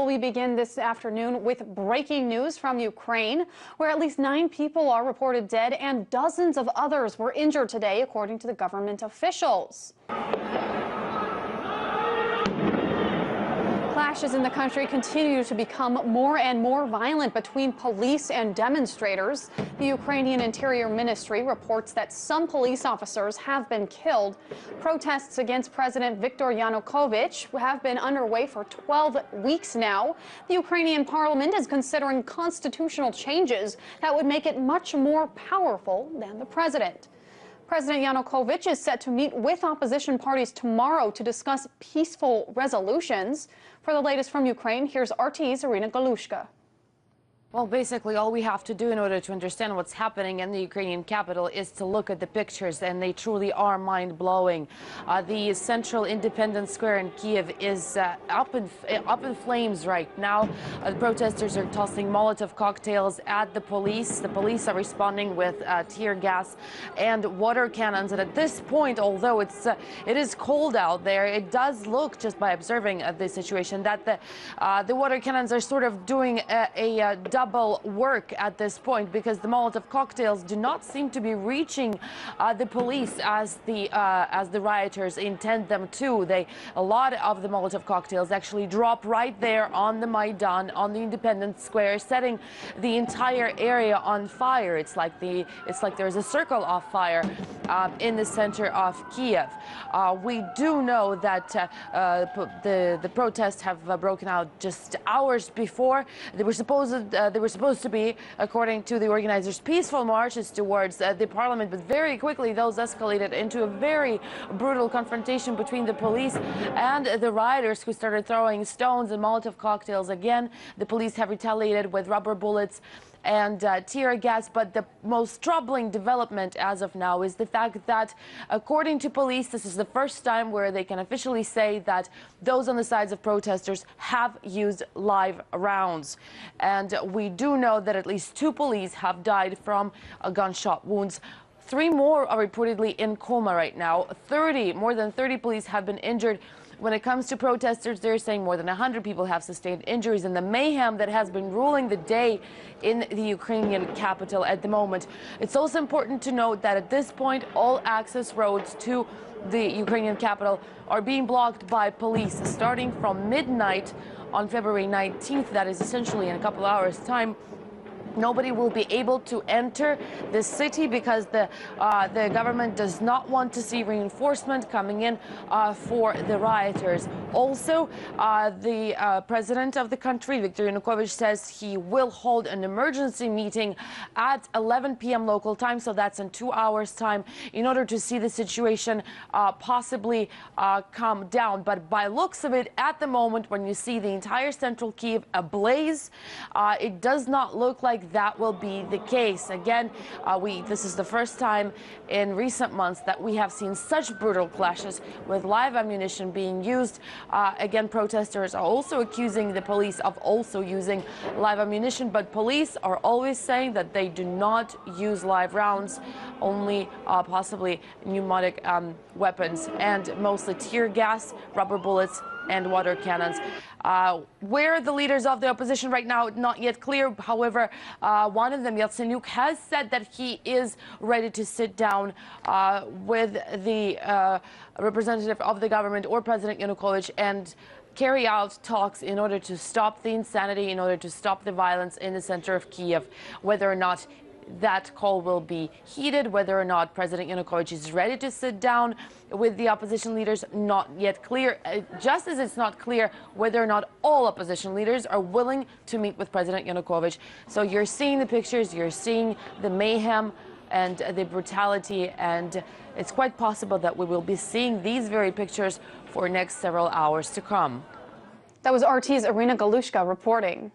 We begin this afternoon with breaking news from Ukraine, where at least 9 people are reported dead and dozens of others were injured today, according to the government officials. Clashes in the country continue to become more and more violent between police and demonstrators. The Ukrainian Interior Ministry reports that some police officers have been killed. Protests against President Viktor Yanukovych have been underway for 12 weeks now. The Ukrainian parliament is considering constitutional changes that would make it much more powerful than the president. President Yanukovych is set to meet with opposition parties tomorrow to discuss peaceful resolutions. For the latest from Ukraine, here's RT's Irina Galushka. Well, basically, all we have to do in order to understand what's happening in the Ukrainian capital is to look at the pictures, and they truly are mind-blowing. The central Independence Square in Kiev is up in flames right now. The protesters are tossing Molotov cocktails at the police. The police are responding with tear gas and water cannons. And at this point, although it is cold out there, it does look, just by observing the situation, that the water cannons are sort of doing a double work at this point, because the Molotov cocktails do not seem to be reaching the police as the rioters intend them to. A lot of the Molotov cocktails actually drop right there on the Maidan, on the Independence Square, setting the entire area on fire. It's like there's a circle of fire in the center of Kiev. We do know that the protests have broken out just hours before. They were supposed to be, according to the organizers, peaceful marches towards the parliament, but very quickly those escalated into a very brutal confrontation between the police and the rioters, who started throwing stones and Molotov cocktails again. The police have retaliated with rubber bullets and tear gas. But the most troubling development as of now is the fact that, according to police, this is the first time where they can officially say that those on the sides of protesters have used live rounds. And we do know that at least 2 police have died from gunshot wounds. 3 more are reportedly in coma right now. More than 30 police have been injured. When it comes to protesters, they're saying more than 100 people have sustained injuries in the mayhem that has been ruling the day in the Ukrainian capital at the moment. It's also important to note that at this point, all access roads to the Ukrainian capital are being blocked by police starting from midnight on February 19th. That is essentially in a couple hours' time. Nobody will be able to enter the city because the government does not want to see reinforcement coming in for the rioters. Also, the president of the country, Viktor Yanukovych, says he will hold an emergency meeting at 11 p.m. local time, so that's in 2 hours' time, in order to see the situation possibly calm down. But by looks of it, at the moment, when you see the entire central Kiev ablaze, it does not look like that will be the case. Again, this is the first time in recent months that we have seen such brutal clashes with live ammunition being used. Again, protesters are also accusing the police of also using live ammunition, but police are always saying that they do not use live rounds, only possibly pneumatic weapons, and mostly tear gas, rubber bullets, and water cannons. Where the leaders of the opposition right now, not yet clear. However, one of them, Yatsenyuk, has said that he is ready to sit down with the representative of the government or President Yanukovych and carry out talks in order to stop the insanity, in order to stop the violence in the center of Kiev. Whether or not that call will be heeded, whether or not President Yanukovych is ready to sit down with the opposition leaders, not yet clear. Just as it's not clear whether or not all opposition leaders are willing to meet with President Yanukovych. So you're seeing the pictures, you're seeing the mayhem and the brutality, and it's quite possible that we will be seeing these very pictures for next several hours to come. That was RT's Irina Galushka reporting.